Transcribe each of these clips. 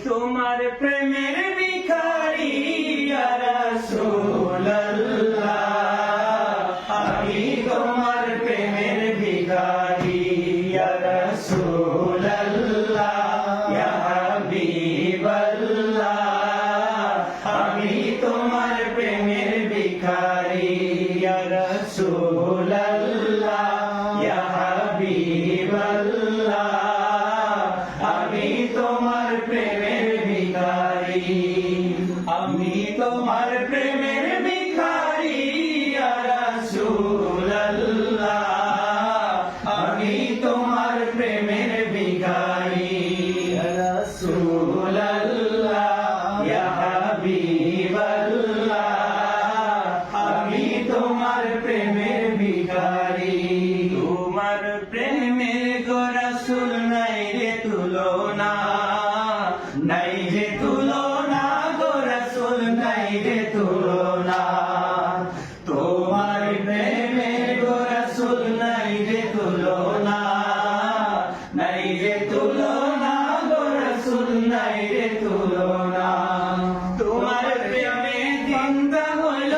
তোমার প্রেমের ভিখারি ইয়া রাসূলুল্লাহ, আমি তোমার প্রেমের ভিখারি ইয়া রাসূলুল্লাহ, ইয়া হাবিবাল্লাহ, আমি তোমার প্রেমের ভিখারি ইয়া রাসূলুল্লাহ, ইয়া হাবিবাল্লাহ, আমি তোমার প্রেমের ভিখারি, আমি তোমার প্রেমের ভিখারি ইয়া রাসূলুল্লাহ, আমি তোমার প্রেমের ভিখারি ইয়া রাসূলুল্লাহ, ইয়া হাবিবাল্লাহ, আমি তোমার প্রেমের ভিখারি। তোমার প্রেমের গো রাসূল নাই রে তুলনা, নাই রে তুলনা গো রাসূল, নাই রে তুলনা। তোমার প্রেমের গো রাসূল নাই রে তুলনা, নাই রে তুলনা গো রাসূল, নাই রে তুলনা। তোমার প্রেমে জিন্দা হইল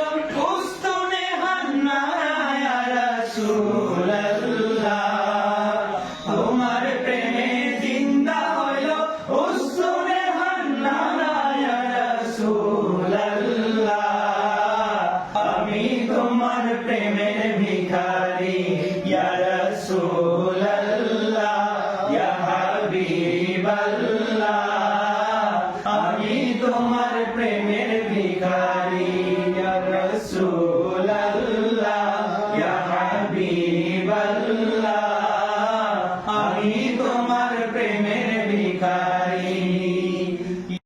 উস্তুনে হান্না ইয়া রাসূলুল্লাহ, তোমার প্রেমে জিন্দা হইল উস্তুনে হান্না ইয়া রাসূলুল্লাহ, আমি তোমার প্রেমের ভিখারি ইয়া রাসূলুল্লাহ, ইয়া হাবিবাল্লাহ, আমি তোমার প্রেমের